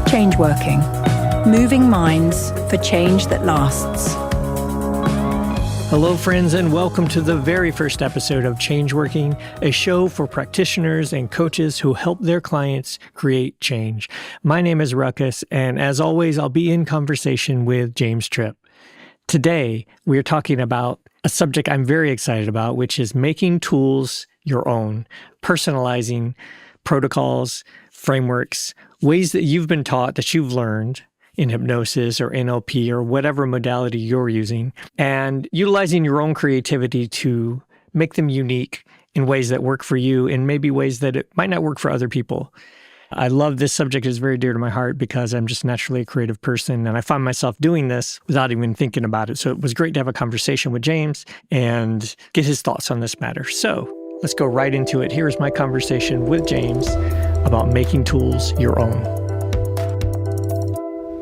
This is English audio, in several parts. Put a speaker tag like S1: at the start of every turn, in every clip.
S1: Changeworking. Moving minds for change that lasts.
S2: Hello, friends, and welcome to the very first episode of Changeworking, a show for practitioners and coaches who help their clients create change. My name is Ruckus, and as always, I'll be in conversation with James Tripp. Today, we are talking about a subject I'm very excited about, which is making tools your own, personalizing protocols, frameworks, ways that you've been taught, that you've learned in hypnosis or NLP or whatever modality you're using, and utilizing your own creativity to make them unique in ways that work for you and maybe ways that it might not work for other people. I love this subject. It's very dear to my heart because I'm just naturally a creative person, and I find myself doing this without even thinking about it. So it was great to have a conversation with James and get his thoughts on this matter. So let's go right into it. Here's my conversation with James about making tools your own.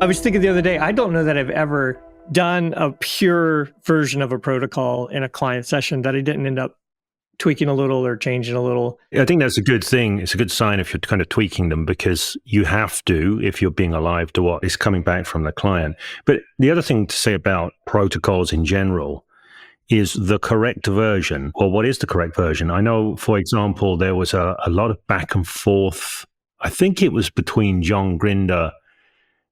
S2: I was thinking the other day, I don't know that I've ever done a pure version of a protocol in a client session that I didn't end up tweaking a little or changing a little.
S3: I think that's a good thing. It's a good sign if you're kind of tweaking them, because you have to if you're being alive to what is coming back from the client. But the other thing to say about protocols in general is the correct version, or what is the correct version. I know, for example, there was a lot of back and forth. I think it was between John Grinder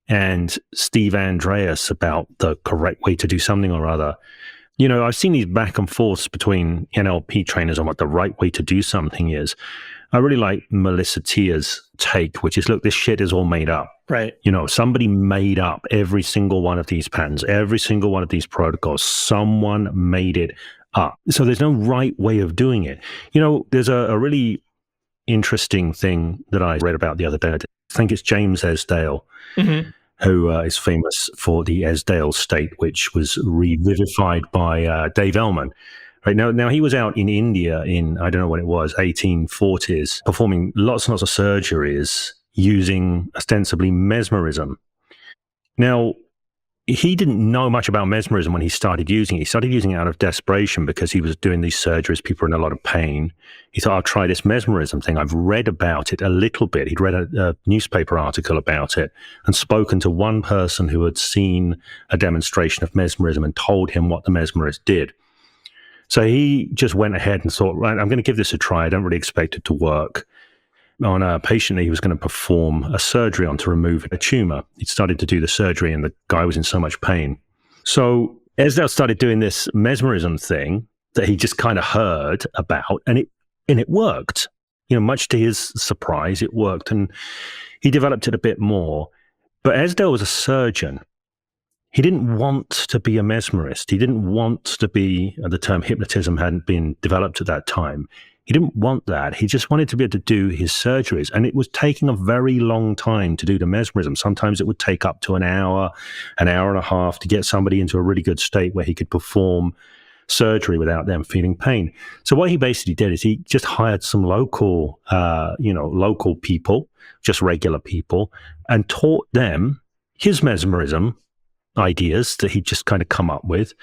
S3: and Steve Andreas about the correct way to do something or other. You know, I've seen these back and forths between NLP trainers on what the right way to do something is. I really like Melissa Tia's take, which is, look, this shit is all made up.
S2: Right.
S3: You know, somebody made up every single one of these patterns, every single one of these protocols. Someone made it up. So there's no right way of doing it. You know, there's a really interesting thing that I read about the other day. I think it's James Esdale, who is famous for the Esdale state, which was revivified by Dave Ellman. Right now he was out in India in, I don't know what it was, 1840s, performing lots and lots of surgeries using ostensibly mesmerism. Now, he didn't know much about mesmerism when he started using it. He started using it out of desperation because he was doing these surgeries. People were in a lot of pain. He thought, I'll try this mesmerism thing. I've read about it a little bit. He'd read a newspaper article about it and spoken to one person who had seen a demonstration of mesmerism and told him what the mesmerist did. So he just went ahead and thought, right, I'm going to give this a try. I don't really expect it to work. On a patient he was going to perform a surgery on to remove a tumor. He started to do the surgery and the guy was in so much pain. So Esdale started doing this mesmerism thing that he just kind of heard about, and it worked. You know, much to his surprise, it worked, and he developed it a bit more. But Esdale was a surgeon. He didn't want to be a mesmerist. He didn't want to be, the term hypnotism hadn't been developed at that time. He didn't want that. He just wanted to be able to do his surgeries. And it was taking a very long time to do the mesmerism. Sometimes it would take up to an hour and a half to get somebody into a really good state where he could perform surgery without them feeling pain. So what he basically did is he just hired some local people, just regular people, and taught them his mesmerism ideas that he'd just kind of come up with.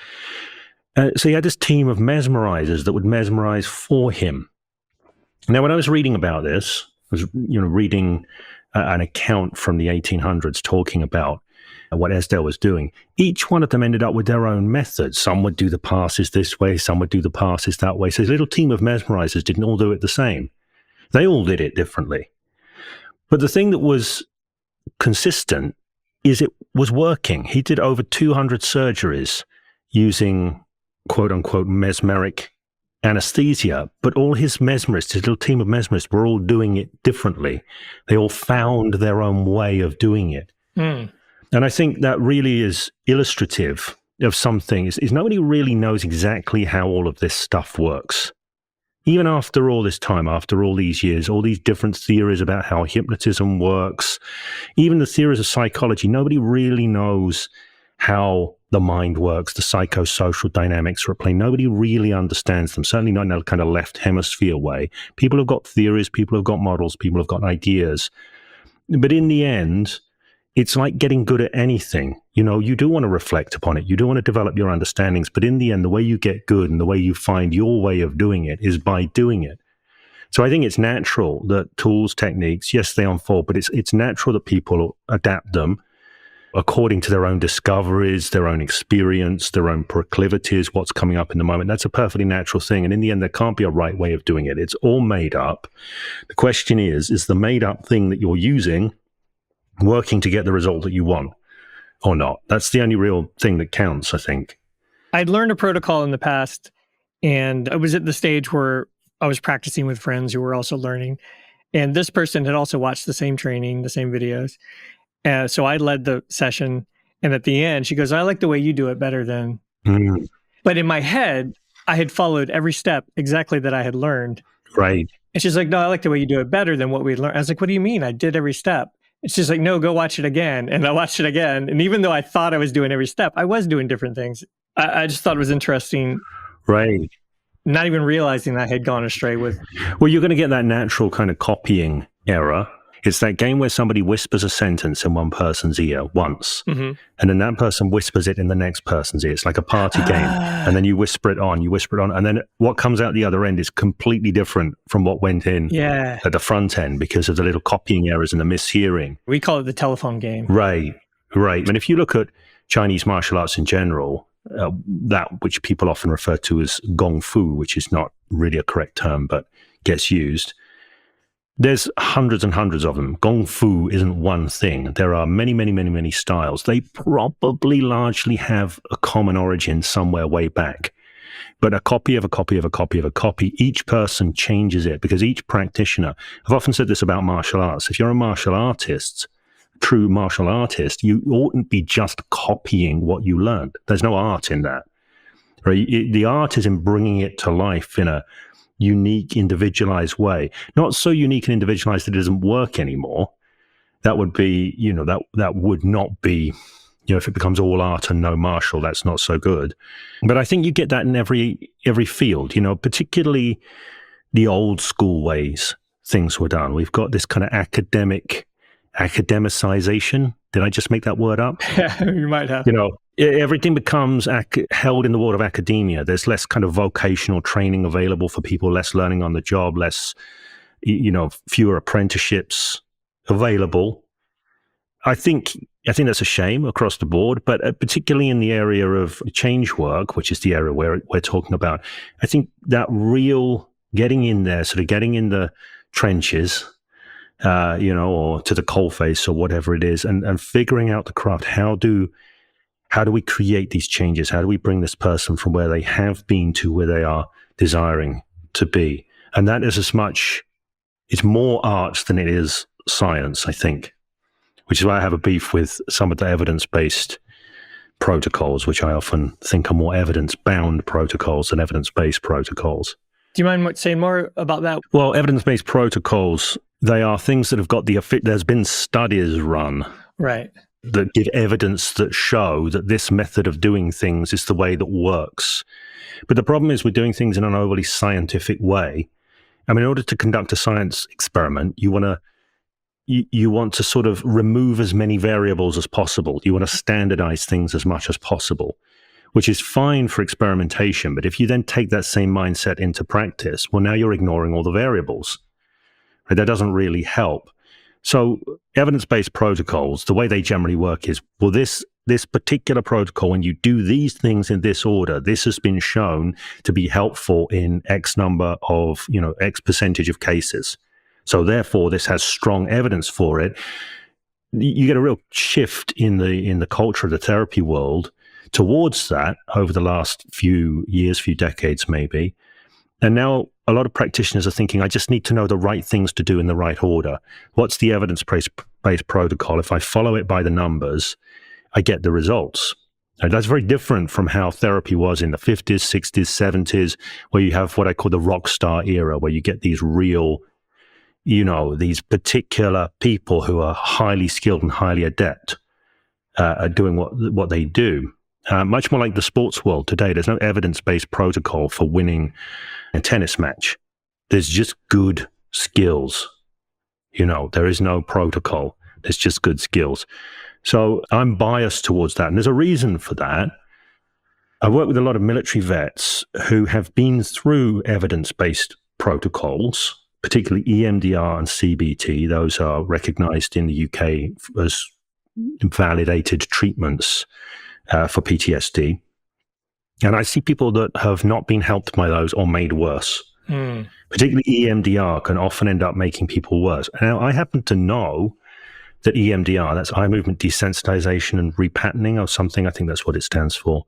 S3: So he had this team of mesmerizers that would mesmerize for him. Now, when I was reading about this, I was reading an account from the 1800s talking about what Esdale was doing. Each one of them ended up with their own methods. Some would do the passes this way, some would do the passes that way. So his little team of mesmerizers didn't all do it the same. They all did it differently. But the thing that was consistent is it was working. He did over 200 surgeries using quote-unquote mesmeric anesthesia, but all his mesmerists, his little team of mesmerists, were all doing it differently. They all found their own way of doing it. And I think that really is illustrative of something, is nobody really knows exactly how all of this stuff works. Even after all this time, after all these years, all these different theories about how hypnotism works, even the theories of psychology, nobody really knows how the mind works, the psychosocial dynamics are at play. Nobody really understands them, certainly not in a kind of left hemisphere way. People have got theories, people have got models, people have got ideas. But in the end, it's like getting good at anything. You know, you do want to reflect upon it. You do want to develop your understandings. But in the end, the way you get good and the way you find your way of doing it is by doing it. So I think it's natural that tools, techniques, yes, they unfold, but it's natural that people adapt them according to their own discoveries, their own experience, their own proclivities, what's coming up in the moment. That's a perfectly natural thing. And in the end, there can't be a right way of doing it. It's all made up. The question is the made up thing that you're using working to get the result that you want or not? That's the only real thing that counts, I think.
S2: I'd learned a protocol in the past, and I was at the stage where I was practicing with friends who were also learning. And this person had also watched the same training, the same videos. So I led the session. And at the end, she goes, I like the way you do it better than.
S3: Mm.
S2: But in my head, I had followed every step exactly that I had learned.
S3: Right.
S2: And she's like, no, I like the way you do it better than what we learned. I was like, what do you mean? I did every step. And she's like, no, go watch it again. And I watched it again. And even though I thought I was doing every step, I was doing different things. I just thought it was interesting.
S3: Right.
S2: Not even realizing I had gone astray with.
S3: Well, you're going to get that natural kind of copying error. It's that game where somebody whispers a sentence in one person's ear once, and then that person whispers it in the next person's ear. It's like a party game. And then you whisper it on, and then what comes out the other end is completely different from what went in at the front end because of the little copying errors and the mishearing.
S2: We call it the telephone game.
S3: Right. And if you look at Chinese martial arts in general, that which people often refer to as gong fu, which is not really a correct term, but gets used. There's hundreds and hundreds of them. Gong fu isn't one thing. There are many, many, many, many styles. They probably largely have a common origin somewhere way back. But a copy of a copy of a copy of a copy, each person changes it because each practitioner, I've often said this about martial arts, if you're a martial artist, true martial artist, you oughtn't be just copying what you learned. There's no art in that. Right? The art is in bringing it to life in a unique, individualized way. Not so unique and individualized that it doesn't work anymore. That would be, that would not be, if it becomes all art and no martial, that's not so good. But I think you get that in every field, particularly the old school ways things were done. We've got this kind of academicization. Did I just make that word up?
S2: Yeah, you might have.
S3: Everything becomes held in the world of academia. There's less kind of vocational training available for people, less learning on the job, less, fewer apprenticeships available. I think that's a shame across the board, but particularly in the area of change work, which is the area where we're talking about, I think that real getting in there, sort of getting in the trenches, or to the coalface or whatever it is, and figuring out the craft. How do we create these changes? How do we bring this person from where they have been to where they are desiring to be? And that is it's more art than it is science, I think, which is why I have a beef with some of the evidence-based protocols, which I often think are more evidence-bound protocols than evidence-based protocols.
S2: Do you mind saying more about that?
S3: Well, evidence-based protocols, they are things that have got there's been studies run.
S2: Right.
S3: That give evidence that show that this method of doing things is the way that works. But the problem is we're doing things in an overly scientific way. I mean, in order to conduct a science experiment, you want to sort of remove as many variables as possible. You want to standardize things as much as possible, which is fine for experimentation. But if you then take that same mindset into practice, well, now you're ignoring all the variables. Right? That doesn't really help. So evidence-based protocols, the way they generally work is, well, this particular protocol, when you do these things in this order, this has been shown to be helpful in X number of, X percentage of cases. So therefore, this has strong evidence for it. You get a real shift in the culture of the therapy world towards that over the last few years, few decades maybe. And now a lot of practitioners are thinking, I just need to know the right things to do in the right order. What's the evidence-based protocol? If I follow it by the numbers, I get the results. And that's very different from how therapy was in the 50s, 60s, 70s, where you have what I call the rock star era, where you get these real, these particular people who are highly skilled and highly adept at doing what they do. Much more like the sports world today. There's no evidence-based protocol for winning a tennis match. There's just good skills. There is no protocol. There's just good skills. So I'm biased towards that. And there's a reason for that. I work with a lot of military vets who have been through evidence-based protocols particularly EMDR and CBT. Those are recognized in the UK as validated treatments for PTSD. And I see people that have not been helped by those or made worse. Particularly EMDR can often end up making people worse. Now, I happen to know that EMDR, that's eye movement desensitization and repatterning or something, I think that's what it stands for.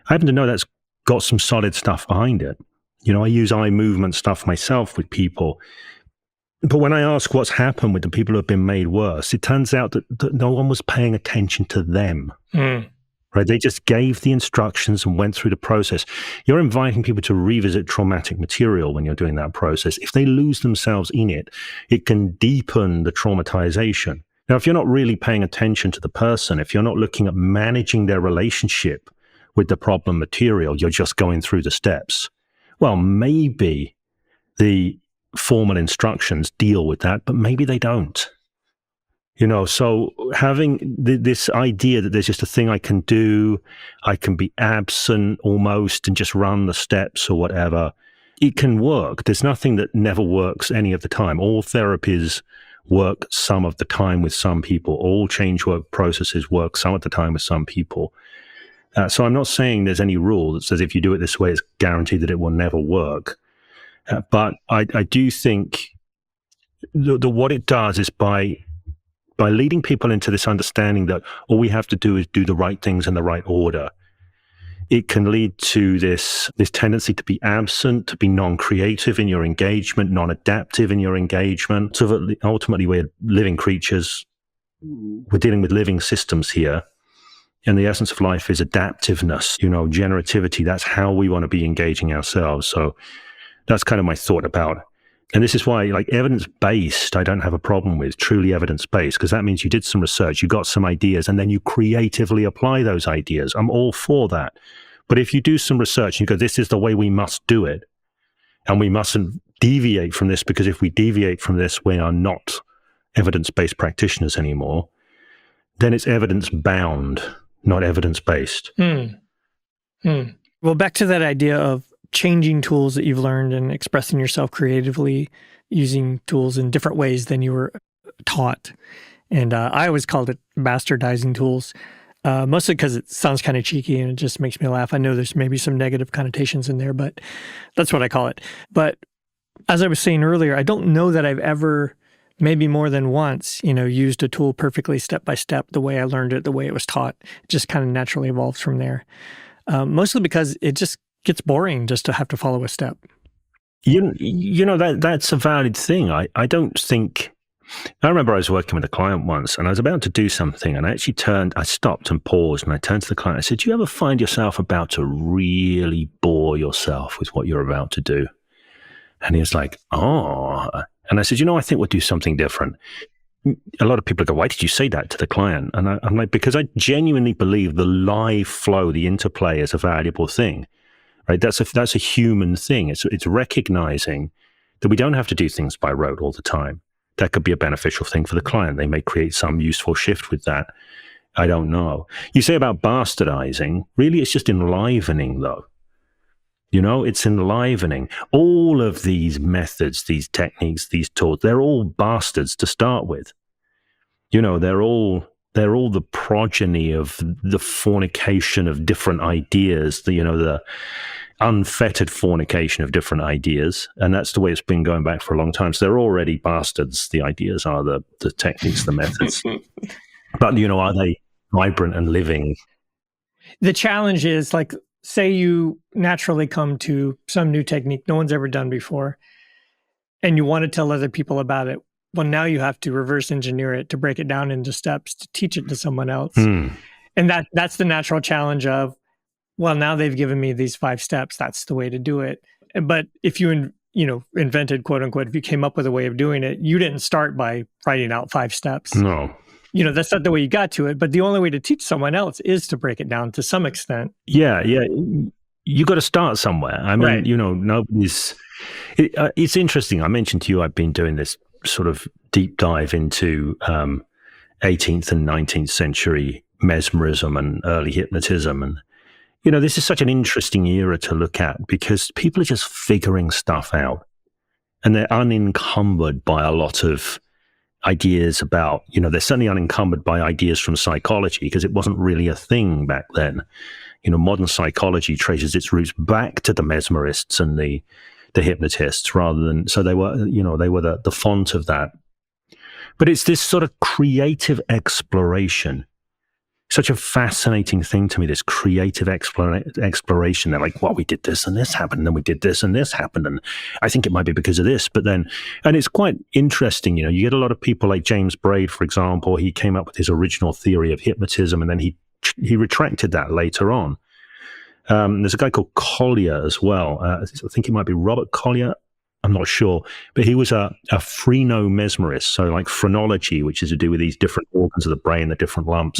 S3: I happen to know that's got some solid stuff behind it. You know, I use eye movement stuff myself with people. But when I ask what's happened with the people who have been made worse, it turns out that no one was paying attention to them. Right? They just gave the instructions and went through the process. You're inviting people to revisit traumatic material when you're doing that process. If they lose themselves in it, it can deepen the traumatization. Now, if you're not really paying attention to the person, if you're not looking at managing their relationship with the problem material, you're just going through the steps. Well, maybe the formal instructions deal with that, but maybe they don't. You know, so having this idea that there's just a thing I can do, I can be absent almost and just run the steps or whatever, it can work. There's nothing that never works any of the time. All therapies work some of the time with some people. All change work processes work some of the time with some people. So I'm not saying there's any rule that says if you do it this way, it's guaranteed that it will never work. But I do think what it does is by leading people into this understanding that all we have to do is do the right things in the right order, it can lead to this tendency to be absent, to be non-creative in your engagement, non-adaptive in your engagement. So ultimately, we're living creatures. We're dealing with living systems here. And the essence of life is adaptiveness, you know, generativity. That's how we want to be engaging ourselves. So that's kind of my thought about it. And this is why, like, evidence-based, I don't have a problem with, truly evidence-based, because that means you did some research, you got some ideas, and then you creatively apply those ideas. I'm all for that. But if you do some research and you go, this is the way we must do it, and we mustn't deviate from this, because if we deviate from this, we are not evidence-based practitioners anymore, then it's evidence-bound, not evidence-based.
S2: Well, back to that idea of changing tools that you've learned and expressing yourself creatively using tools in different ways than you were taught. And I always called it bastardizing tools, mostly because it sounds kind of cheeky and it just makes me laugh. I know there's maybe some negative connotations in there, but that's what I call it. But as I was saying earlier, I don't know that I've ever, maybe more than once, you know, used a tool perfectly step by step, the way I learned it, the way it was taught. It just kind of naturally evolves from there. Mostly because it just gets boring just to have to follow a step.
S3: You know, that's a valid thing. I don't think, I remember I was working with a client once and I was about to do something and I actually I stopped and paused and I turned to the client. I said, do you ever find yourself about to really bore yourself with what you're about to do? And he was like, oh. And I said, you know, I think we'll do something different. A lot of people go, why did you say that to the client? And I'm like, because I genuinely believe the live flow, the interplay is a valuable thing. Right? That's a human thing. It's recognizing that we don't have to do things by rote all the time. That could be a beneficial thing for the client. They may create some useful shift with that. I don't know. You say about bastardizing, really it's just enlivening though. You know, it's enlivening. All of these methods, these techniques, these tools, they're all bastards to start with. You know, they're all the progeny of the fornication of different ideas, the unfettered fornication of different ideas. And that's the way it's been going back for a long time. So they're already bastards. The ideas are the techniques, the methods. But, you know, are they vibrant and living?
S2: The challenge is, like, say you naturally come to some new technique no one's ever done before, and you want to tell other people about it. Well, now you have to reverse engineer it to break it down into steps to teach it to someone else. And that's the natural challenge of, well, now they've given me these 5 steps. That's the way to do it. But if you invented, quote unquote, if you came up with a way of doing it, you didn't start by writing out 5 steps.
S3: No.
S2: You know, that's not the way you got to it. But the only way to teach someone else is to break it down to some extent.
S3: Yeah. You got to start somewhere. I mean,
S2: right.
S3: You know, nobody's... it's interesting. I mentioned to you I've been doing this sort of deep dive into 18th and 19th century mesmerism and early hypnotism. And, you know, this is such an interesting era to look at because people are just figuring stuff out. and they're unencumbered by a lot of ideas about, they're certainly unencumbered by ideas from psychology because it wasn't really a thing back then. Modern psychology traces its roots back to the mesmerists and the hypnotists rather than, so they were, they were the font of that. But it's this sort of creative exploration, such a fascinating thing to me, this creative exploration. They're like, well, we did this and this happened, and then we did this and this happened, and I think it might be because of this. But then, and it's quite interesting, you get a lot of people like James Braid, for example. He came up with his original theory of hypnotism, and then he retracted that later on. There's a guy called Collier as well. I think it might be Robert Collier. I'm not sure, but he was a phrenomesmerist, so like phrenology, which is to do with these different organs of the brain, the different lumps.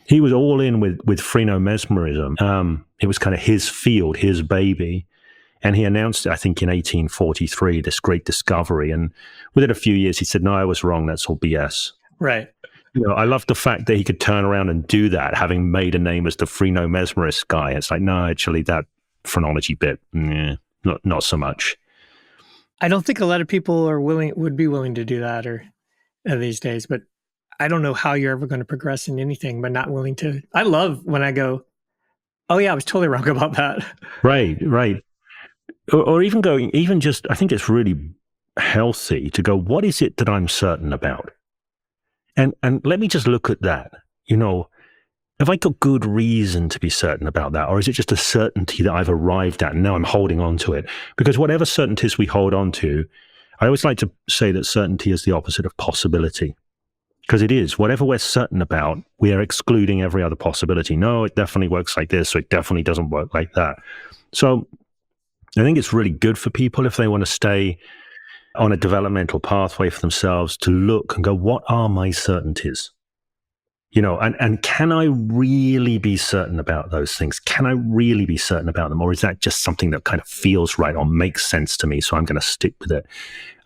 S3: He was all in with phrenomesmerism. It was kind of his field, his baby. And he announced it, I think, in 1843, this great discovery. And within a few years, he said, no, I was wrong. That's all BS.
S2: Right.
S3: I love the fact that he could turn around and do that, having made a name as the phrenomesmerist guy. It's like, no, actually, that phrenology bit, not so much.
S2: I don't think a lot of people would be willing to do that these days, but I don't know how you're ever going to progress in anything, but not willing to. I love when I go, oh yeah, I was totally wrong about that.
S3: Right. Or even just, I think it's really healthy to go, what is it that I'm certain about? And let me just look at that. Have I got good reason to be certain about that? Or is it just a certainty that I've arrived at and now I'm holding on to it? Because whatever certainties we hold on to, I always like to say that certainty is the opposite of possibility. Because it is. Whatever we're certain about, we are excluding every other possibility. No, it definitely works like this, or it definitely doesn't work like that. So I think it's really good for people if they want to stay on a developmental pathway for themselves to look and go, what are my certainties? And can I really be certain about those things? Can I really be certain about them? Or is that just something that kind of feels right or makes sense to me, so I'm going to stick with it?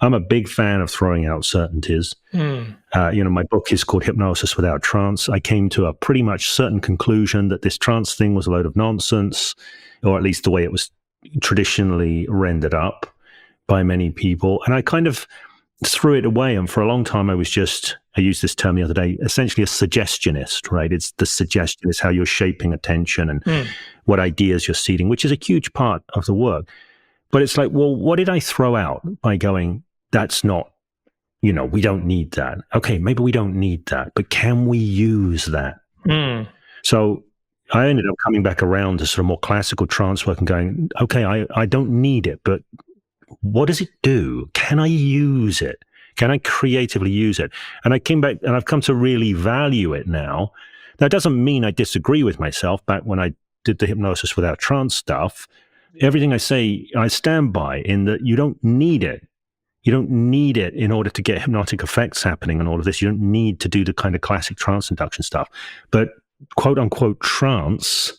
S3: I'm a big fan of throwing out certainties. My book is called Hypnosis Without Trance. I came to a pretty much certain conclusion that this trance thing was a load of nonsense, or at least the way it was traditionally rendered up by many people. And I kind of threw it away. And for a long time, I used this term the other day, essentially a suggestionist, right? It's the suggestion is how you're shaping attention and what ideas you're seeding, which is a huge part of the work. But it's like, well, what did I throw out by going, that's not, we don't need that. Okay, maybe we don't need that, but can we use that? So I ended up coming back around to sort of more classical trance work and going, okay, I don't need it, but what does it do? Can I use it? Can I creatively use it? And I came back and I've come to really value it now. That doesn't mean I disagree with myself. Back when I did the Hypnosis Without Trance stuff, everything I say, I stand by in that you don't need it. You don't need it in order to get hypnotic effects happening and all of this. You don't need to do the kind of classic trance induction stuff. But quote unquote trance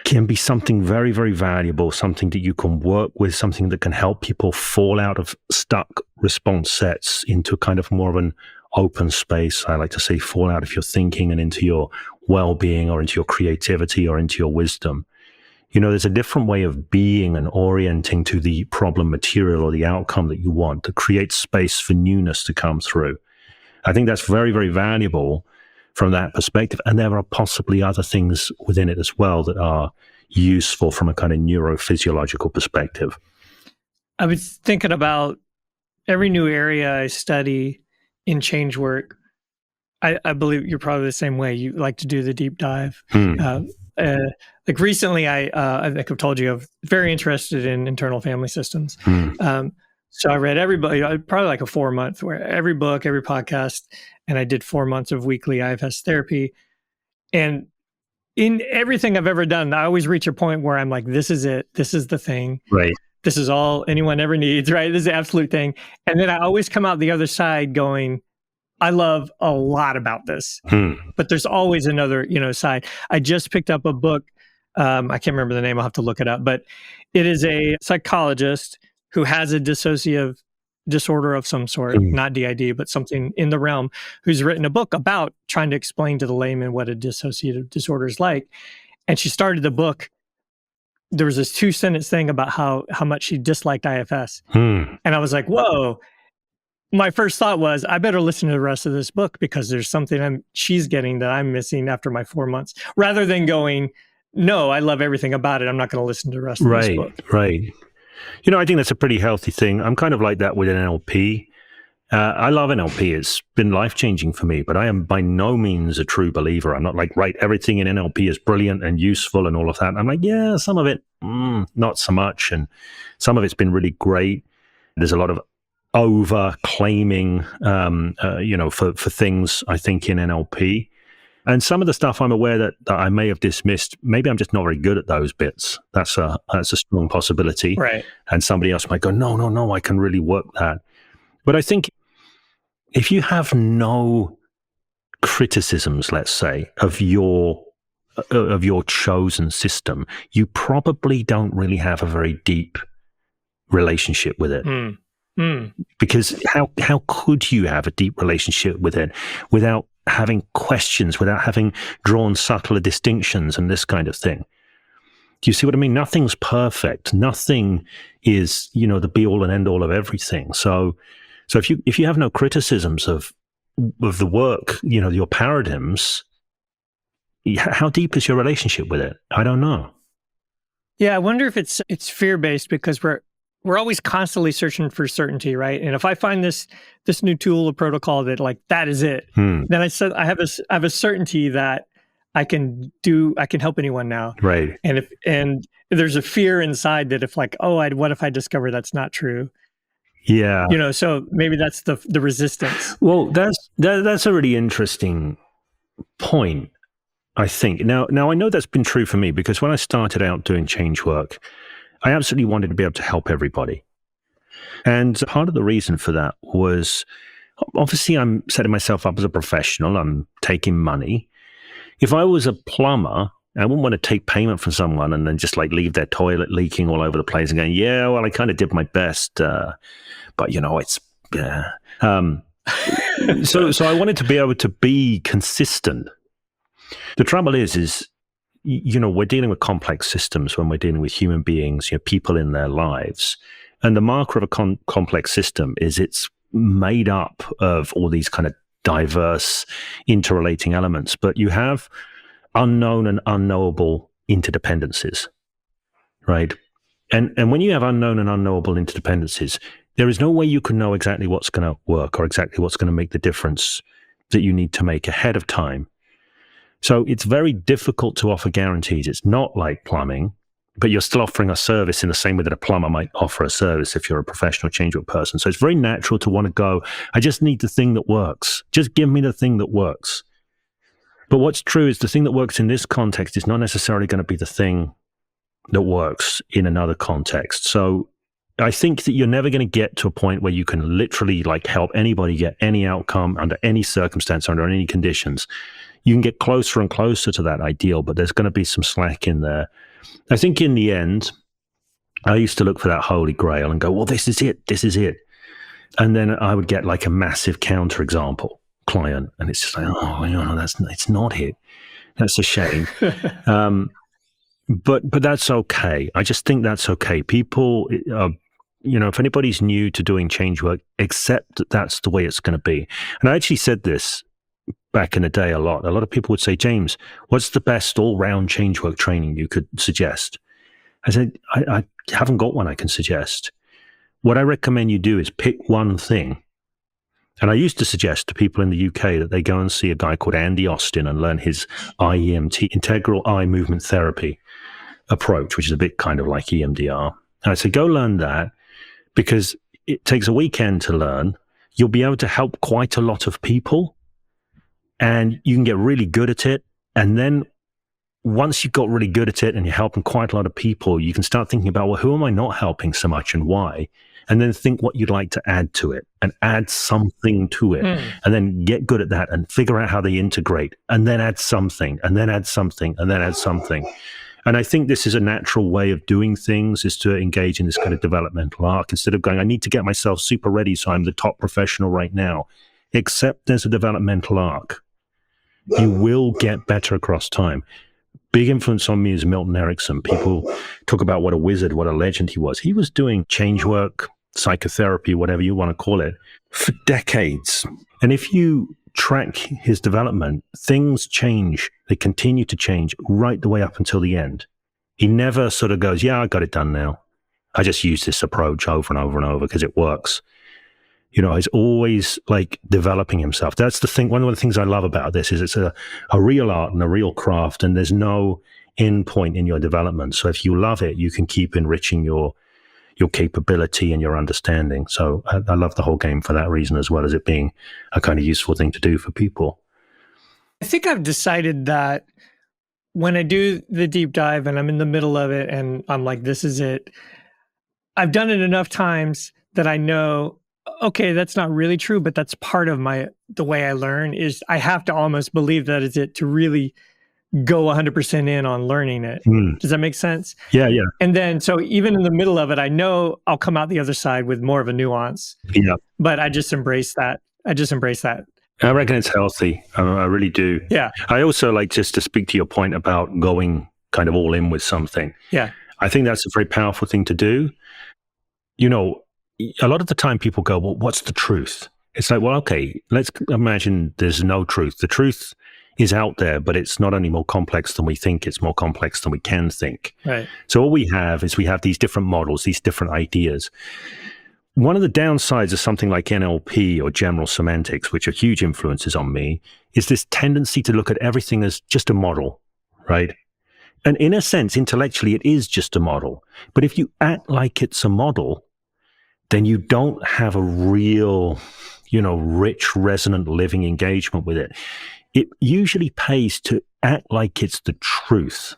S3: can be something very, very valuable, something that you can work with, something that can help people fall out of stuck response sets into kind of more of an open space. I like to say fall out of your thinking and into your well-being or into your creativity or into your wisdom. There's a different way of being and orienting to the problem material or the outcome that you want to create space for newness to come through. I think that's very, very valuable from that perspective. And there are possibly other things within it as well that are useful from a kind of neurophysiological perspective.
S2: I was thinking about every new area I study in change work. I believe you're probably the same way. You like to do the deep dive. Like recently, I think I've told you I'm very interested in internal family systems. So I read probably like a 4-month, where every book, every podcast, and I did 4 months of weekly IFS therapy. And in everything I've ever done, I always reach a point where I'm like, this is it. This is the thing.
S3: Right.
S2: This is all anyone ever needs, right? This is the absolute thing. And then I always come out the other side going, I love a lot about this, but there's always another, side. I just picked up a book. I can't remember the name. I'll have to look it up, but it is a psychologist who has a dissociative disorder of some sort, not DID, but something in the realm, who's written a book about trying to explain to the layman what a dissociative disorder is like. And she started the book there was this 2-sentence thing about how much she disliked IFS.
S3: Hmm.
S2: And I was like, whoa. My first thought was, I better listen to the rest of this book because there's something she's getting that I'm missing after my 4 months, rather than going, no, I love everything about it. I'm not going to listen to the rest of this book.
S3: Right. You know, I think that's a pretty healthy thing. I'm kind of like that with NLP. I love NLP. It's been life-changing for me, but I am by no means a true believer. I'm not like, right, everything in NLP is brilliant and useful and all of that. I'm like, yeah, some of it, not so much. And some of it's been really great. There's a lot of over-claiming, for things, I think, in NLP. And some of the stuff I'm aware that I may have dismissed, maybe I'm just not very good at those bits. That's a strong possibility.
S2: Right.
S3: And somebody else might go, no, I can really work that. But I think if you have no criticisms, let's say, of your chosen system, you probably don't really have a very deep relationship with it. Because how could you have a deep relationship with it without having questions, without having drawn subtler distinctions and this kind of thing? Do you see what I mean? Nothing's perfect. Nothing is, the be all and end all of everything. So if you have no criticisms of the work, your paradigms, how deep is your relationship with it? I don't know.
S2: Yeah, I wonder if it's fear-based because we're always constantly searching for certainty, right? And if I find this new tool or protocol that is it, then I have a certainty that I can help anyone now.
S3: Right.
S2: And there's a fear inside that if what if I discover that's not true?
S3: Yeah.
S2: So maybe that's the resistance.
S3: Well, that's a really interesting point, I think. Now I know that's been true for me because when I started out doing change work, I absolutely wanted to be able to help everybody. And part of the reason for that was, obviously, I'm setting myself up as a professional. I'm taking money. If I was a plumber, I wouldn't want to take payment from someone and then just leave their toilet leaking all over the place and going, yeah, well, I kind of did my best. But, it's... So I wanted to be able to be consistent. The trouble is, we're dealing with complex systems when we're dealing with human beings, people in their lives. And the marker of a complex system is it's made up of all these kind of diverse interrelating elements, but you have unknown and unknowable interdependencies, right? And when you have unknown and unknowable interdependencies, there is no way you can know exactly what's going to work or exactly what's going to make the difference that you need to make ahead of time. So it's very difficult to offer guarantees. It's not like plumbing, but you're still offering a service in the same way that a plumber might offer a service if you're a professional changework person. So it's very natural to want to go, I just need the thing that works. Just give me the thing that works. But what's true is the thing that works in this context is not necessarily going to be the thing that works in another context. So I think that you're never going to get to a point where you can literally help anybody get any outcome under any circumstance, under any conditions. You can get closer and closer to that ideal, but there's going to be some slack in there. I think in the end, I used to look for that holy grail and go, well, this is it. And then I would get a massive counterexample client, and it's just it's not it. That's a shame. But that's okay. I just think that's okay. People, if anybody's new to doing change work, accept that that's the way it's going to be. And I actually said this back in the day a lot. A lot of people would say, James, what's the best all-round change work training you could suggest? I said, I haven't got one I can suggest. What I recommend you do is pick one thing. And I used to suggest to people in the UK that they go and see a guy called Andy Austin and learn his IEMT, Integral Eye Movement Therapy approach, which is a bit kind of like EMDR. And I said, go learn that because it takes a weekend to learn. You'll be able to help quite a lot of people and you can get really good at it. And then once you've got really good at it and you're helping quite a lot of people, you can start thinking about, well, who am I not helping so much and why? And then think what you'd like to add to it and add something to it and then get good at that and figure out how they integrate and then add something and then add something and then add something. And I think this is a natural way of doing things, is to engage in this kind of developmental arc instead of going, I need to get myself super ready so I'm the top professional right now. Except there's a developmental arc. You will get better across time. big influence on me is Milton Erickson. People talk about what a wizard, what a legend he was. He was doing change work, psychotherapy, whatever you want to call it, for decades. And if you track his development, things change. They continue to change right the way up until the end. He never sort of goes, yeah, I got it done now. I just use this approach over and over and over because it works. You know, he's always like developing himself. That's the thing. One of the things I love about this is it's a real art and a real craft, and there's no end point in your development. So if you love it, you can keep enriching your capability and your understanding. So I love the whole game for that reason, as well as it being a kind of useful thing to do for people.
S2: I think I've decided that when I do the deep dive and I'm in the middle of it and I'm like, this is it, I've done it enough times that I know, okay, that's not really true, but that's part of the way I learn is I have to almost believe that is it to really go 100% in on learning it. Does that make sense?
S3: Yeah, yeah.
S2: And then, so even in the middle of it, I know I'll come out the other side with more of a nuance.
S3: Yeah.
S2: But I just embrace that.
S3: I reckon it's healthy. I really do.
S2: Yeah.
S3: I also like, just to speak to your point about going kind of all in with something.
S2: Yeah.
S3: I think that's a very powerful thing to do. You know, a lot of the time people go, well, what's the truth? It's like, well, okay, let's imagine there's no truth. The truth is out there, but it's not only more complex than we think, it's more complex than we can think.
S2: Right.
S3: So all we have these different models, these different ideas. One of the downsides of something like NLP or general semantics, which are huge influences on me, is this tendency to look at everything as just a model, right? And in a sense, intellectually, it is just a model. But if you act like it's a model, then you don't have a real, rich, resonant, living engagement with it. It usually pays to act like it's the truth,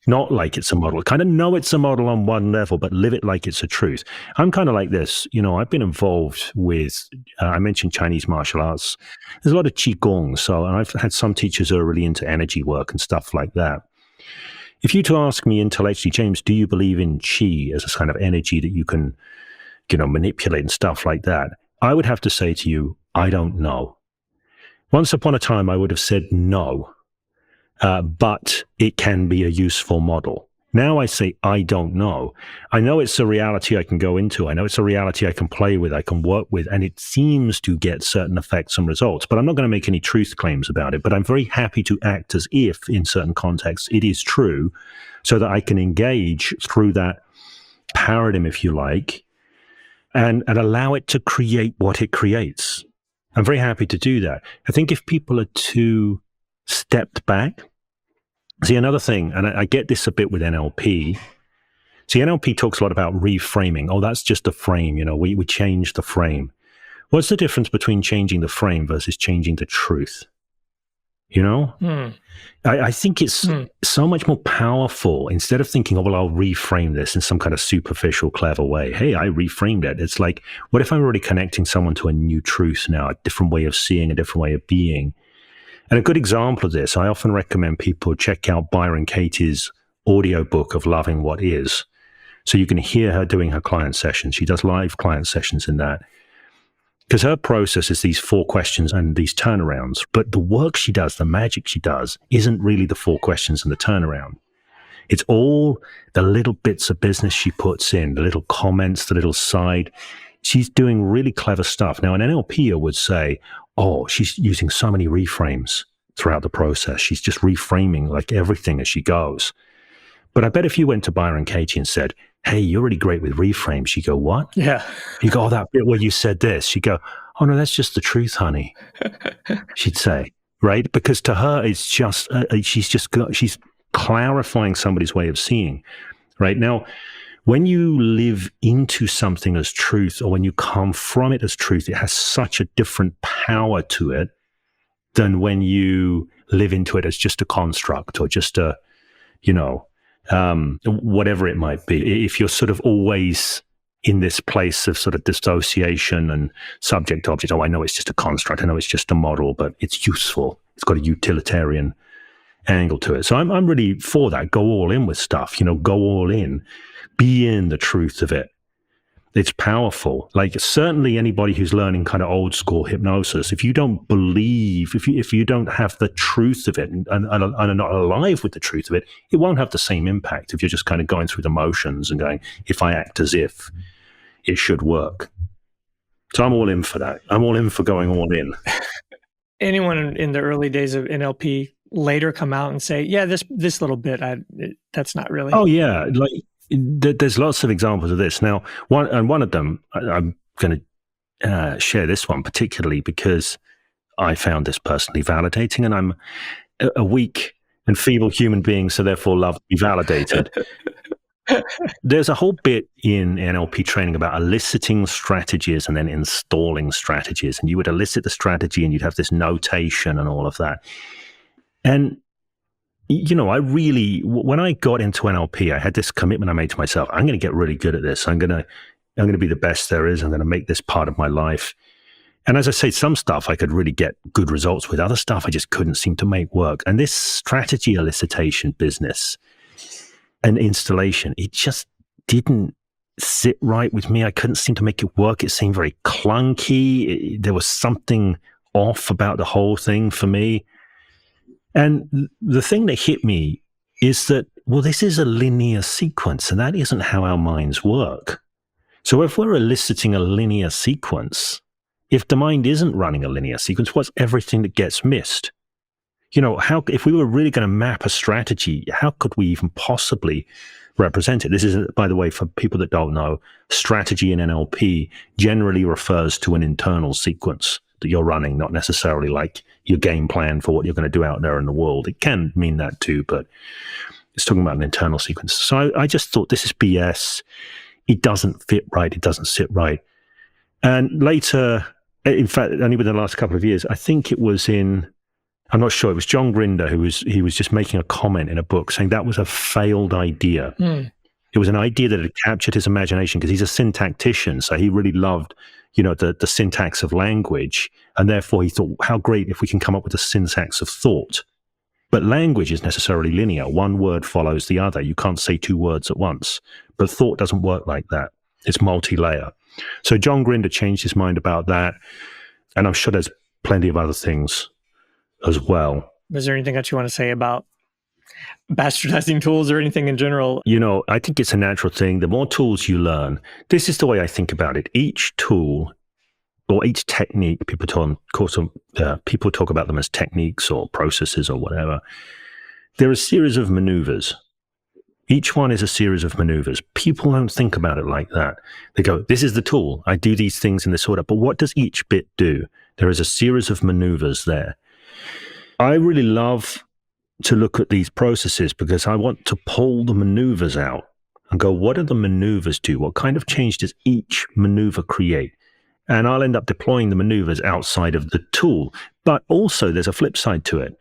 S3: not like it's a model. Kind of know it's a model on one level, but live it like it's a truth. I'm kind of like this. I've been involved with, I mentioned Chinese martial arts. There's a lot of Qigong. And I've had some teachers who are really into energy work and stuff like that. If you to ask me intellectually, James, do you believe in Qi as a kind of energy that you can, manipulate and stuff like that? I would have to say to you, I don't know. Once upon a time, I would have said no, but it can be a useful model. Now I say, I don't know. I know it's a reality I can go into. I know it's a reality I can play with, I can work with, and it seems to get certain effects and results. But I'm not going to make any truth claims about it. But I'm very happy to act as if, in certain contexts, it is true, so that I can engage through that paradigm, if you like, and allow it to create what it creates. I'm very happy to do that. I think if people are too stepped back, see, another thing, and I get this a bit with NLP. See, NLP talks a lot about reframing. Oh, that's just a frame. We change the frame. What's the difference between changing the frame versus changing the truth? I think it's so much more powerful. Instead of thinking, oh, well, I'll reframe this in some kind of superficial, clever way. Hey, I reframed it. It's like, what if I'm already connecting someone to a new truth now, a different way of seeing, a different way of being? And a good example of this, I often recommend people check out Byron Katie's audiobook of Loving What Is. So you can hear her doing her client sessions. She does live client sessions in that. Because her process is these 4 questions and these turnarounds. But the work she does, the magic she does, isn't really the 4 questions and the turnaround. It's all the little bits of business she puts in, the little comments, the little side. She's doing really clever stuff. Now, an NLPer would say, oh, she's using so many reframes throughout the process. She's just reframing like everything as she goes. But I bet if you went to Byron Katie and said, hey, you're really great with reframes, she'd go, what?
S2: Yeah.
S3: You go, oh, that bit where you said this. She'd go, oh, no, that's just the truth, honey. She'd say, right? Because to her, it's just, she's clarifying somebody's way of seeing, right? Now, when you live into something as truth, or when you come from it as truth, it has such a different power to it than when you live into it as just a construct or just a, whatever it might be. If you're sort of always in this place of sort of dissociation and subject object, oh, I know it's just a construct, I know it's just a model, but it's useful. It's got a utilitarian angle to it. So I'm really for that. Go all in with stuff, go all in, be in the truth of it. It's powerful. Like certainly anybody who's learning kind of old school hypnosis, if you don't believe, if you don't have the truth of it and are not alive with the truth of it, it won't have the same impact if you're just kind of going through the motions and going, if I act as if, it should work. So I'm all in for that. I'm all in for going all in.
S2: Anyone in the early days of NLP later come out and say, yeah, this little bit, that's not really.
S3: Oh yeah. Like there's lots of examples of this. Now, one of them, I'm going to share this one particularly because I found this personally validating, and I'm a weak and feeble human being, so therefore love to be validated. There's a whole bit in NLP training about eliciting strategies and then installing strategies. And you would elicit the strategy and you'd have this notation and all of that. And, you know, when I got into NLP, I had this commitment I made to myself. I'm going to get really good at this. I'm going to be the best there is. I'm going to make this part of my life. And as I say, some stuff I could really get good results with. Other stuff I just couldn't seem to make work. And this strategy elicitation business and installation, it just didn't sit right with me. I couldn't seem to make it work. It seemed very clunky. There was something off about the whole thing for me. And the thing that hit me is that, well, this is a linear sequence, and that isn't how our minds work. So if we're eliciting a linear sequence, if the mind isn't running a linear sequence, what's everything that gets missed? You know, if we were really going to map a strategy, how could we even possibly represent it? This is, by the way, for people that don't know, strategy in NLP generally refers to an internal sequence that you're running, not necessarily like your game plan for what you're going to do out there in the world. It can mean that too, but it's talking about an internal sequence. So I just thought, this is BS. It doesn't fit right. It doesn't sit right. And later, in fact, only within the last couple of years, I think it was I'm not sure, it was John Grinder he was just making a comment in a book saying that was a failed idea. It was an idea that had captured his imagination because he's a syntactician, so he really loved, you know, the syntax of language, and therefore he thought, how great if we can come up with a syntax of thought. But language is necessarily linear. One word follows the other. You can't say two words at once. But thought doesn't work like that. It's multi-layer. So John Grinder changed his mind about that, and I'm sure there's plenty of other things as well.
S2: Is there anything that you want to say about bastardizing tools or anything in general?
S3: You know, I think it's a natural thing. The more tools you learn, this is the way I think about it. Each tool or each technique, people talk about them as techniques or processes or whatever. They're a series of maneuvers. Each one is a series of maneuvers. People don't think about it like that. They go, this is the tool. I do these things in this order. But what does each bit do? There is a series of maneuvers there. I really love to look at these processes because I want to pull the maneuvers out and go, what do the maneuvers do? What kind of change does each maneuver create? And I'll end up deploying the maneuvers outside of the tool. But also there's a flip side to it.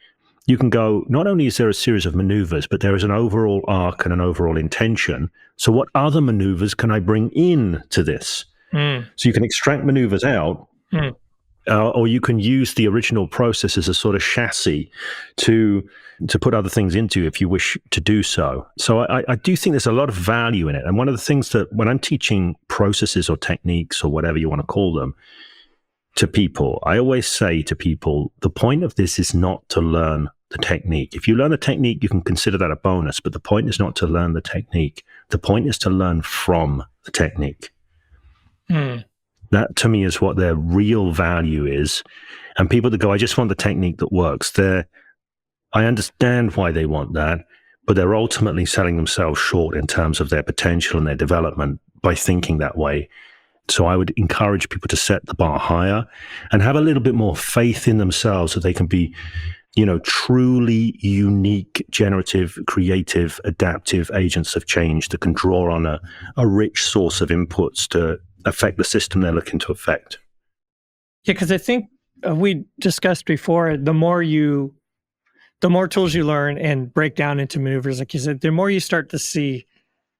S3: You can go, not only is there a series of maneuvers, but there is an overall arc and an overall intention. So what other maneuvers can I bring in to this? So you can extract maneuvers out. Or you can use the original process as a sort of chassis to put other things into if you wish to do so. So I do think there's a lot of value in it. And one of the things that when I'm teaching processes or techniques or whatever you want to call them to people, I always say to people, the point of this is not to learn the technique. If you learn the technique, you can consider that a bonus, but the point is not to learn the technique. The point is to learn from the technique. That, to me, is what their real value is. And people that go, I just want the technique that works, I understand why they want that, but they're ultimately selling themselves short in terms of their potential and their development by thinking that way. So I would encourage people to set the bar higher and have a little bit more faith in themselves so they can be, you know, truly unique, generative, creative, adaptive agents of change that can draw on a rich source of inputs to affect the system they're looking to affect.
S2: Yeah, because I think we discussed before, the more tools you learn and break down into maneuvers, like you said, the more you start to see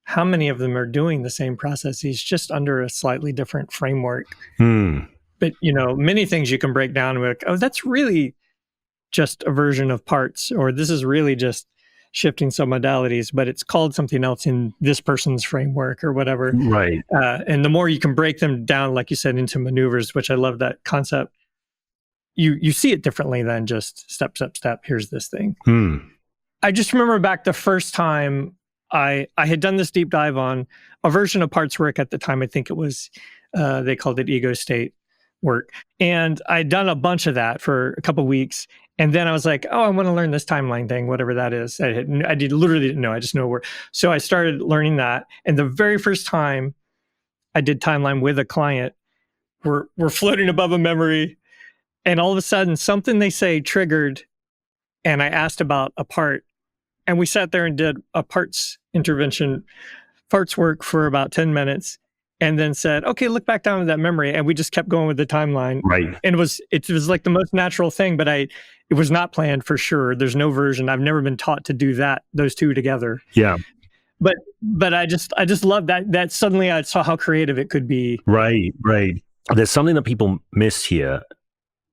S2: how many of them are doing the same processes, just under a slightly different framework. But, you know, many things you can break down and be like, oh, that's really just a version of parts, or this is really just shifting some modalities, but it's called something else in this person's framework or whatever.
S3: Right.
S2: And the more you can break them down, like you said, into maneuvers, which I love that concept, you see it differently than just step, step, step, here's this thing. I just remember back the first time I had done this deep dive on a version of parts work at the time. I think it was, they called it ego state work. And I'd done a bunch of that for a couple of weeks. And then I was like, oh, I want to learn this timeline thing, whatever that is. I literally didn't know. I just know where. So I started learning that. And the very first time I did timeline with a client, we're floating above a memory. And all of a sudden, something they say triggered. And I asked about a part. And we sat there and did a parts intervention, parts work for about 10 minutes. And then said, okay, look back down to that memory. And we just kept going with the timeline.
S3: Right.
S2: And it was like the most natural thing, but it was not planned for sure. There's no version. I've never been taught to do that, those two together.
S3: Yeah.
S2: But I just love that suddenly I saw how creative it could be.
S3: Right. There's something that people miss here.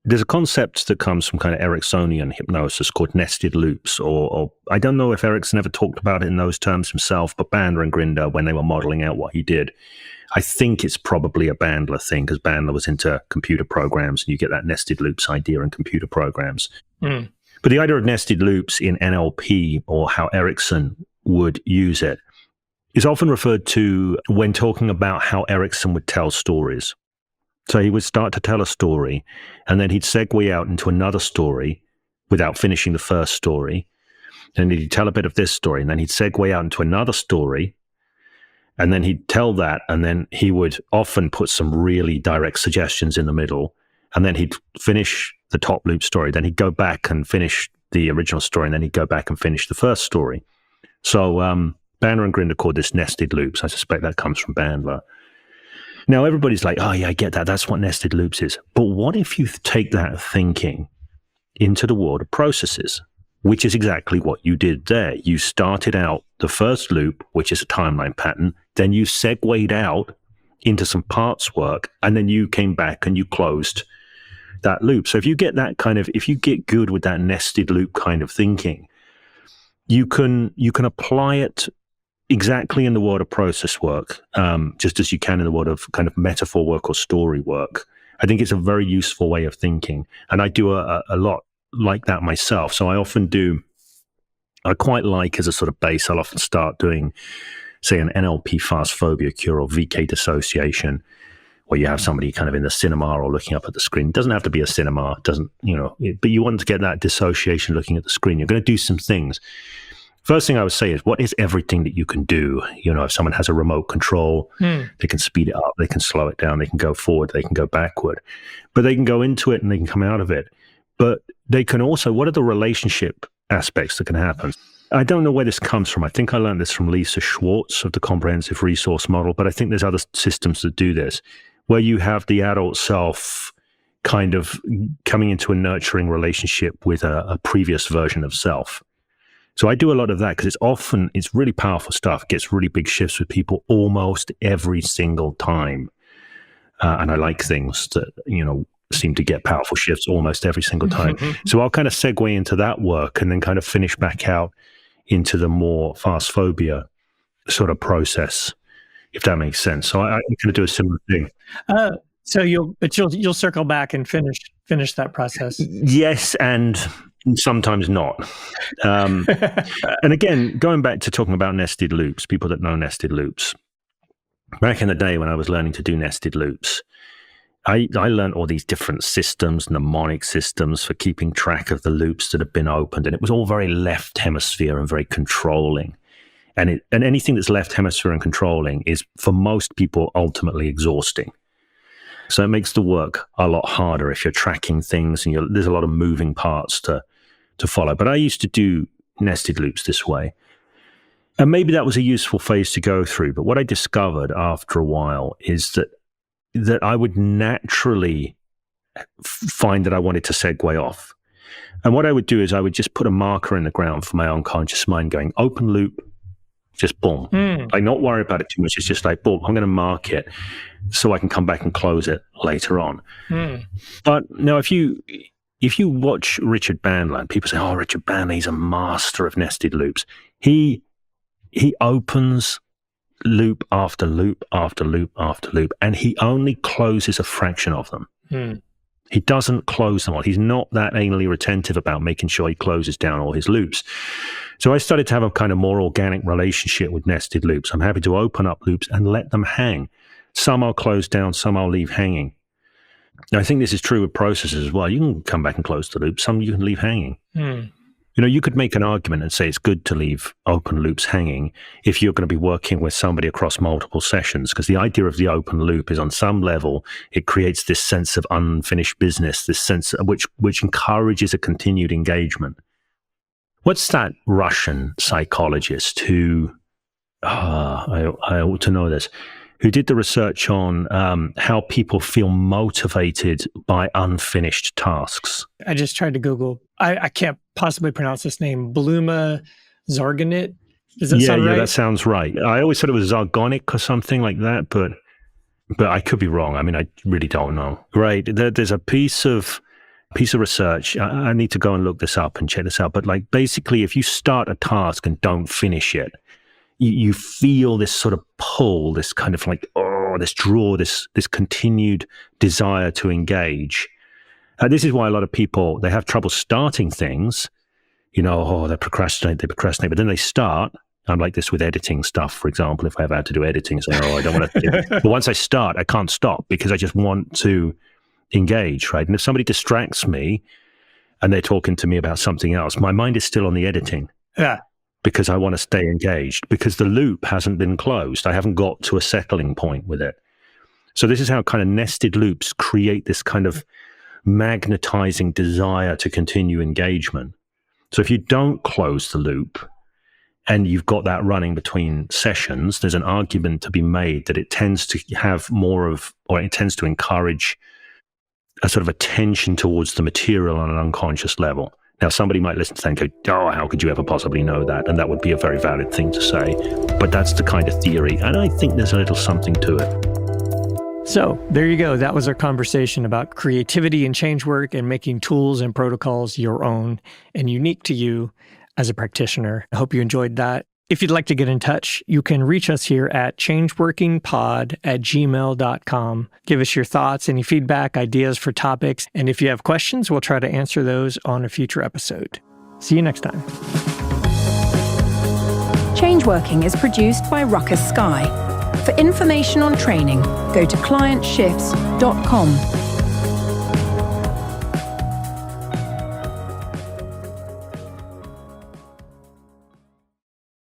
S3: There's a concept that comes from kind of Ericksonian hypnosis called nested loops, or I don't know if Erickson ever talked about it in those terms himself, but Bandler and Grinder, when they were modeling out what he did, I think it's probably a Bandler thing, because Bandler was into computer programs, and you get that nested loops idea in computer programs. But the idea of nested loops in NLP, or how Erickson would use it, is often referred to when talking about how Erickson would tell stories. So he would start to tell a story, and then he'd segue out into another story without finishing the first story. And he'd tell a bit of this story, and then he'd segue out into another story, and then he'd tell that, and then he would often put some really direct suggestions in the middle, and then he'd finish the top loop story. Then he'd go back and finish the original story, and then he'd go back and finish the first story. So Bandler and Grinder called this nested loops. I suspect that comes from Bandler. Now, everybody's like, oh, yeah, I get that. That's what nested loops is. But what if you take that thinking into the world of processes, which is exactly what you did there? You started out the first loop, which is a timeline pattern. Then you segued out into some parts work, and then you came back and you closed that loop. So if you get if you get good with that nested loop kind of thinking, you can apply it exactly in the world of process work, just as you can in the world of kind of metaphor work or story work. I think it's a very useful way of thinking. And I do a lot like that myself. So I quite like, as a sort of base, I'll often start doing, say, an NLP fast phobia cure or VK dissociation, where you have somebody kind of in the cinema or looking up at the screen. It doesn't have to be a cinema, but you want to get that dissociation looking at the screen. You're going to do some things. First thing I would say is, what is everything that you can do? If someone has a remote control, they can speed it up, they can slow it down, they can go forward, they can go backward, but they can go into it and they can come out of it. But they can also, what are the relationship aspects that can happen? I don't know where this comes from. I think I learned this from Lisa Schwartz of the comprehensive resource model, but I think there's other systems that do this, where you have the adult self kind of coming into a nurturing relationship with a previous version of self. So I do a lot of that, because it's really powerful stuff. It gets really big shifts with people almost every single time. And I like things that, seem to get powerful shifts almost every single time. So I'll kind of segue into that work and then kind of finish back out into the more fast phobia sort of process, if that makes sense. So I'm going to do a similar thing.
S2: So you'll circle back and finish that process.
S3: Yes, and sometimes not. And again, going back to talking about nested loops, people that know nested loops, back in the day when I was learning to do nested loops, I learned all these different systems, mnemonic systems for keeping track of the loops that have been opened, and it was all very left hemisphere and very controlling. And anything that's left hemisphere and controlling is, for most people, ultimately exhausting. So it makes the work a lot harder if you're tracking things and there's a lot of moving parts to follow. But I used to do nested loops this way. And maybe that was a useful phase to go through. But what I discovered after a while is that I would naturally find that I wanted to segue off. And what I would do is I would just put a marker in the ground for my unconscious mind going, open loop, just boom. Like, not worry about it too much. It's just like, boom, I'm going to mark it so I can come back and close it later on. But now, if you if you watch Richard Bandler, people say, oh, Richard Bandler, he's a master of nested loops. He opens loop after loop after loop after loop, and he only closes a fraction of them. He doesn't close them all. He's not that anally retentive about making sure he closes down all his loops. So I started to have a kind of more organic relationship with nested loops. I'm happy to open up loops and let them hang. Some I'll close down, some I'll leave hanging. Now, I think this is true with processes as well. You can come back and close the loop. Some you can leave hanging. You know, you could make an argument and say it's good to leave open loops hanging if you're going to be working with somebody across multiple sessions, because the idea of the open loop is on some level, it creates this sense of unfinished business, this sense which encourages a continued engagement. What's that Russian psychologist who, I ought to know this, who did the research on how people feel motivated by unfinished tasks?
S2: I just tried to Google. I can't possibly pronounce this name. Bluma Zarganit. Does that sound right?
S3: Yeah, that sounds right. I always thought it was Zargonic or something like that, but I could be wrong. I mean, I really don't know. Right. There's a piece of research. I need to go and look this up and check this out. But like basically, if you start a task and don't finish it, you feel this sort of pull, this kind of like, this draw, this continued desire to engage. This is why a lot of people, they have trouble starting things. You know, they procrastinate, but then they start. I'm like this with editing stuff, for example. If I ever had to do editing, say, I don't want to do it. But once I start, I can't stop because I just want to engage, right? And if somebody distracts me and they're talking to me about something else, my mind is still on the editing.
S2: Yeah.
S3: Because I want to stay engaged, because the loop hasn't been closed. I haven't got to a settling point with it. So this is how kind of nested loops create this kind of magnetizing desire to continue engagement. So if you don't close the loop and you've got that running between sessions, there's an argument to be made that it tends to have more of, or it tends to encourage a sort of attention towards the material on an unconscious level. Now, somebody might listen to that and go, how could you ever possibly know that? And that would be a very valid thing to say. But that's the kind of theory. And I think there's a little something to it.
S2: So there you go. That was our conversation about creativity and change work and making tools and protocols your own and unique to you as a practitioner. I hope you enjoyed that. If you'd like to get in touch, you can reach us here at changeworkingpod@gmail.com. Give us your thoughts, any feedback, ideas for topics, and if you have questions, we'll try to answer those on a future episode. See you next time.
S1: Changeworking is produced by Ruckus Skye. For information on training, go to clientshifts.com.